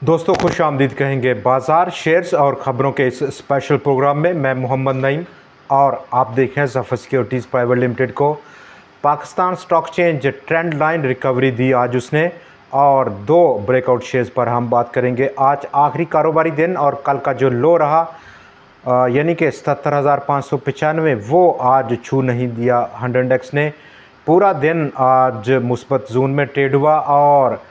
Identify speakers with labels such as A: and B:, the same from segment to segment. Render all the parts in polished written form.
A: दोस्तों खुश आमदीद कहेंगे बाज़ार शेयर्स और ख़बरों के इस स्पेशल प्रोग्राम में। मैं मोहम्मद नईम और आप देख रहे हैं ज़फ़र सिक्योरिटीज़ प्राइवेट लिमिटेड को। Pakistan stock exchange trend line recovery दी आज उसने, और दो ब्रेकआउट शेयर्स पर हम बात करेंगे। आज आखिरी कारोबारी दिन और कल का जो लो रहा यानी कि 77,595 वो आज छू नहीं दिया 100 इंडेक्स ने। पूरा दिन आज मुस्बत जोन में ट्रेड हुआ और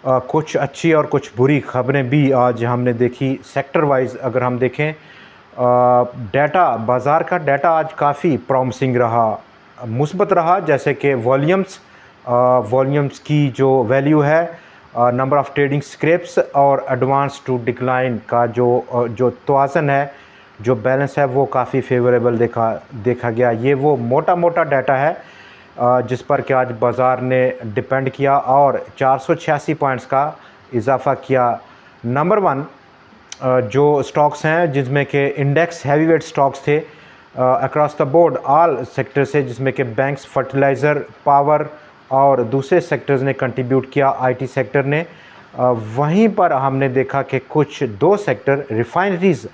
A: कुछ अच्छी और कुछ बुरी खबरें भी आज हमने देखी। सेक्टर वाइज अगर हम देखें डाटा, बाज़ार का डाटा आज काफ़ी प्रॉमिसिंग रहा, मुस्बत रहा। जैसे कि वॉल्यूम्स की जो वैल्यू है, नंबर ऑफ़ ट्रेडिंग स्क्रैप्स और एडवांस टू डिक्लाइन का जो तवाज़न है, जो बैलेंस है, वो काफ़ी फेवरेबल देखा गया। ये वो मोटा डाटा है जिस पर कि आज बाज़ार ने डिपेंड किया और 486 पॉइंट्स का इजाफ़ा किया। नंबर 1 जो स्टॉक्स हैं जिसमें कि इंडेक्स हैवीवेट स्टॉक्स थे across the board all sector से, जिसमें कि बैंक्स, फर्टिलाइज़र, पावर और दूसरे सेक्टर्स ने कंट्रीब्यूट किया, आईटी सेक्टर ने। वहीं पर हमने देखा कि कुछ दो सेक्टर रिफाइनरीज़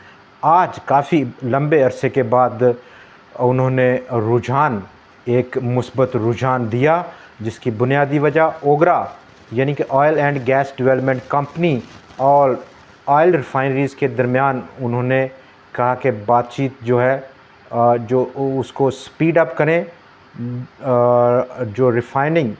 A: आज काफ़ी लंबे अरसे के बाद उन्होंने एक मुस्बत रुझान दिया, जिसकी बुनियादी वजह ओगरा यानी कि oil and gas development company और ऑयल रिफाइनरीज़ के दरमियान उन्होंने कहा कि बातचीत जो है जो उसको स्पीड अप करें। जो रिफाइनिंग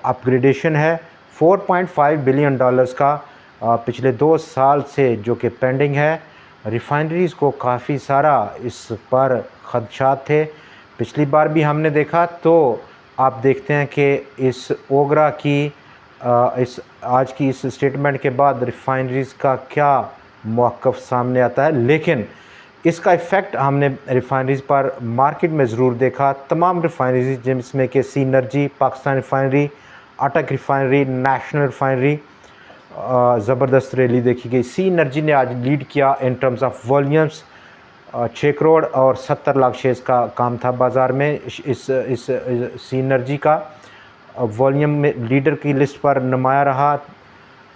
A: अपग्रेडेशन है 4.5 बिलियन डॉलर्स का पिछले 2 साल से जो कि पेंडिंग है। रिफाइनरीज़ को काफ़ी सारा इस पर खदशात थे। पिछली बार भी हमने देखा, तो आप देखते हैं कि इस ओगरा की इस आज की इस स्टेटमेंट के बाद रिफाइनरीज़ का क्या मौक़िफ़ सामने आता है। लेकिन इसका इफ़ेक्ट हमने रिफाइनरीज़ पर मार्केट में ज़रूर देखा। तमाम रिफाइनरीज़ जिसमें कि सीनर्जी, पाकिस्तान रिफाइनरी, अटक रिफाइनरी, नेशनल रिफाइनरी, ज़बरदस्त रैली देखी गई। सीनर्जी ने आज लीड किया in terms of volumes. 6 crore और 70 लाख शेयर्स का काम था बाज़ार में। इस सीनर्जी का वॉल्यूम में लीडर की लिस्ट पर नुमाया रहा,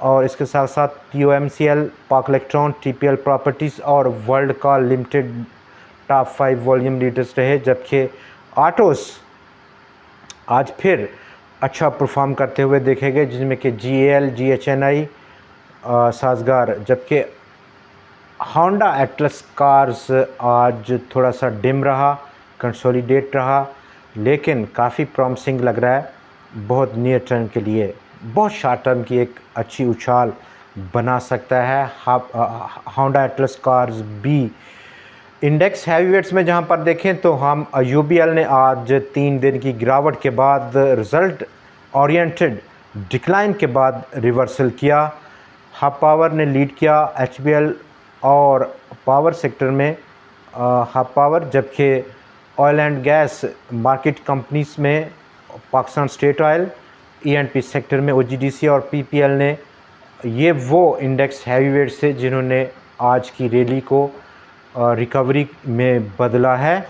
A: और इसके साथ साथ POMCL, पाक इलेक्ट्रॉन, TPL प्रॉपर्टीज़ और वर्ल्ड का लिमिटेड टॉप 5 वॉल्यूम लीडर्स रहे। जबकि ऑटोज़ आज फिर अच्छा परफॉर्म करते हुए देखे गए, जिसमें कि GAL, GHNI, साज़गार। जबकि होंडा एटलस कार्स आज थोड़ा सा डिम रहा, कंसोलिडेट रहा, लेकिन काफ़ी प्रॉमिसिंग लग रहा है। बहुत नियर टर्म के लिए, बहुत शॉर्ट टर्म की एक अच्छी उछाल बना सकता है होंडा एटलस कार्स भी। इंडेक्स हैवीवेट्स में जहां पर देखें तो हम UBL ने आज 3 दिन की गिरावट के बाद, रिज़ल्ट ओरिएंटेड डिक्लाइन के बाद रिवर्सल किया। हब पावर ने लीड किया, HBL और पावर सेक्टर में हब पावर। जबकि oil and gas market companies में Pakistan state oil, E&P sector में OGDC और PPL ने, ये वो इंडेक्स हैवीवेट से जिन्होंने आज की रैली को रिकवरी में बदला है।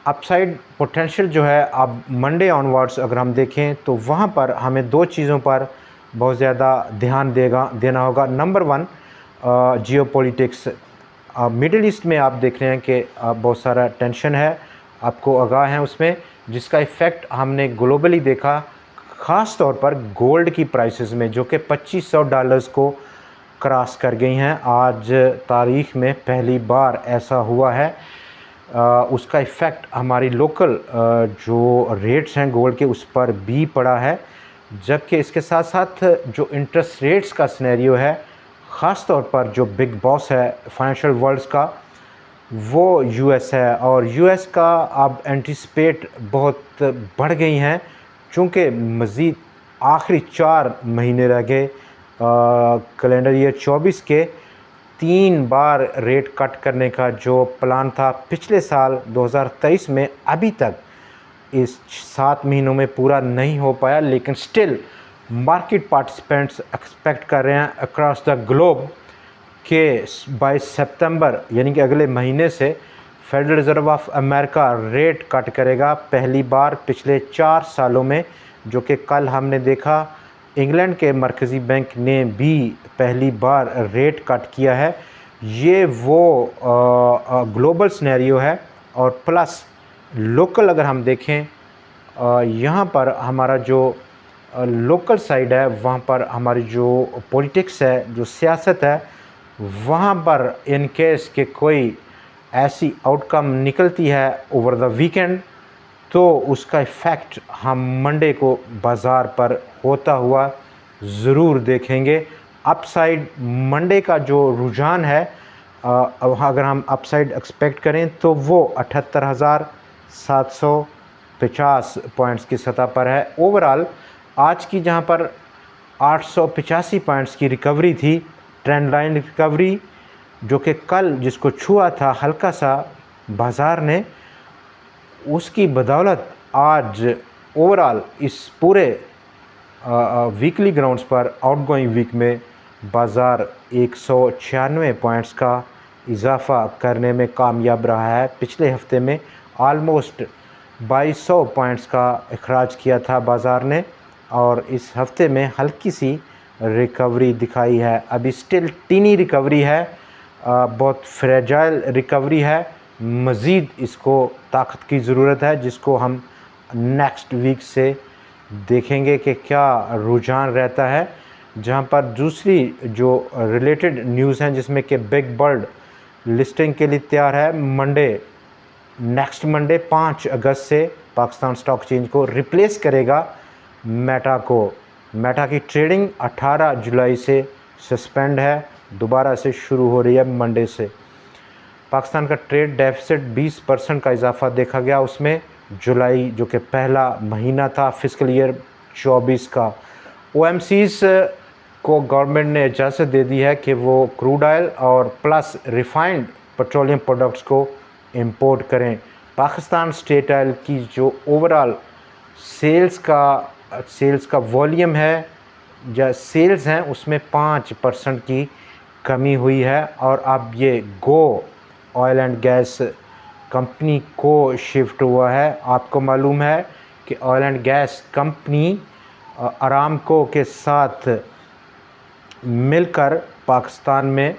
A: अपसाइड पोटेंशियल जो है अब मंडे ऑनवर्ड्स अगर हम देखें तो वहाँ पर हमें 2 चीज़ों पर बहुत ज़्यादा ध्यान देना होगा। Number 1 geopolitics. मिडिल ईस्ट में आप देख रहे हैं कि बहुत सारा टेंशन है, आपको आगाह हैं उसमें, जिसका इफ़ेक्ट हमने ग्लोबली देखा, ख़ास तौर पर गोल्ड की प्राइसेस में, जो कि $2500 को क्रॉस कर गई हैं। आज तारीख़ में पहली बार ऐसा हुआ है। उसका इफ़ेक्ट हमारी लोकल जो रेट्स हैं गोल्ड के, उस पर भी पड़ा है। जबकि इसके साथ साथ जो इंटरेस्ट रेट्स का सिनेरियो है, ख़ास तौर पर जो बिग बॉस है फाइनेंशियल वर्ल्ड्स का, वो US है, और US का अब एंटिसिपेट बहुत बढ़ गई हैं, चूँकि मज़ीद आखिरी 4 महीने रह गए कैलेंडर ईयर 24 के। 3 बार रेट कट करने का जो प्लान था पिछले साल 2023 में, अभी तक इस 7 महीनों में पूरा नहीं हो पाया। लेकिन स्टिल मार्केट पार्टिसिपेंट्स एक्सपेक्ट कर रहे हैं अक्रॉस द ग्लोब के 22 सितंबर यानी कि अगले महीने से federal reserve of America rate cut करेगा, पहली बार पिछले 4 सालों में। जो कि कल हमने देखा इंग्लैंड के मरकज़ी बैंक ने भी पहली बार रेट कट किया है। ये वो ग्लोबल सिनेरियो है। और प्लस लोकल अगर हम देखें, यहाँ पर हमारा जो लोकल साइड है, वहाँ पर हमारी जो पॉलिटिक्स है, जो सियासत है, वहाँ पर इन केस के कोई ऐसी आउटकम निकलती है ओवर द वीकेंड, तो उसका इफ़ेक्ट हम मंडे को बाज़ार पर होता हुआ ज़रूर देखेंगे। अपसाइड मंडे का जो रुझान है, अगर हम अपसाइड एक्सपेक्ट करें तो वो 78,750 पॉइंट्स की सतह पर है। ओवरऑल आज की जहां पर 885 पॉइंट्स की रिकवरी थी, ट्रेंड लाइन रिकवरी, जो कि कल जिसको छुआ था हल्का सा बाज़ार ने, उसकी बदौलत आज ओवरऑल इस पूरे वीकली ग्राउंड्स पर आउटगोइंग वीक में बाज़ार 196 पॉइंट्स का इजाफ़ा करने में कामयाब रहा है। पिछले हफ्ते में आलमोस्ट 2200 पॉइंट्स का अखराज किया था बाज़ार ने, और इस हफ्ते में हल्की सी रिकवरी दिखाई है। अभी स्टिल टीनी रिकवरी है, बहुत फ्रेजाइल रिकवरी है। मज़ीद इसको ताकत की ज़रूरत है, जिसको हम नेक्स्ट वीक से देखेंगे कि क्या रुझान रहता है। जहां पर दूसरी जो रिलेटेड न्यूज़ हैं, जिसमें कि बिग बर्ड लिस्टिंग के लिए तैयार है नेक्स्ट मंडे 5 अगस्त से पाकिस्तान स्टॉक एक्सचेंज को रिप्लेस करेगा मेटा को। मेटा की ट्रेडिंग 18 जुलाई से सस्पेंड है, दोबारा से शुरू हो रही है मंडे से। पाकिस्तान का ट्रेड डेफिसिट 20% का इजाफा देखा गया उसमें, जुलाई जो कि पहला महीना था फिस्कल ईयर 24 का। OMCs को गवर्नमेंट ने इजाज़त दे दी है कि वो क्रूड ऑयल और प्लस रिफाइंड पेट्रोलियम प्रोडक्ट्स को इंपोर्ट करें। पाकिस्तान स्टेट ऑयल की जो ओवरऑल सेल्स का वॉल्यूम है, या सेल्स हैं, उसमें 5% की कमी हुई है। और अब ये गो ऑयल एंड गैस कंपनी को शिफ्ट हुआ है। आपको मालूम है कि oil and gas company Aramco के साथ मिलकर पाकिस्तान में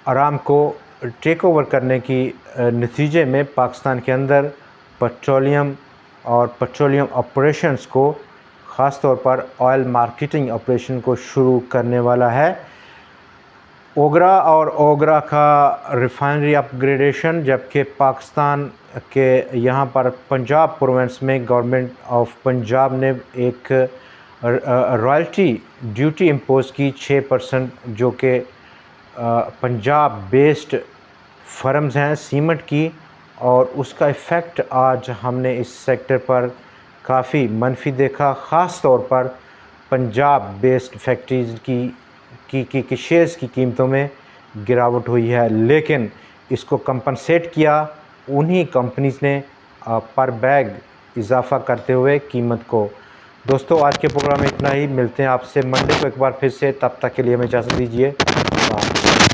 A: अरामको टेक ओवर करने की नतीजे में पाकिस्तान के अंदर पेट्रोलियम और पेट्रोलियम ऑपरेशंस को, ख़ास तौर पर ऑयल मार्केटिंग ऑपरेशन को शुरू करने वाला है। ओगरा का रिफाइनरी अपग्रेडेशन, जबकि पाकिस्तान के यहाँ पर पंजाब प्रोविंस में गवर्नमेंट ऑफ पंजाब ने एक रॉयल्टी ड्यूटी इम्पोज की 6%, जो कि पंजाब बेस्ड फर्म्स हैं सीमेंट की, और उसका इफ़ेक्ट आज हमने इस सेक्टर पर काफ़ी मनफी देखा। ख़ास तौर पर पंजाब बेस्ड फैक्ट्रीज़ की शेयर्स की कीमतों में गिरावट हुई है, लेकिन इसको कंपनसेट किया उन्हीं कंपनीज़ ने पर बैग इजाफ़ा करते हुए कीमत को। दोस्तों, आज के प्रोग्राम में इतना ही। मिलते हैं आपसे मंडे को एक बार फिर से, तब तक के लिए हमें इजाज़त दीजिए।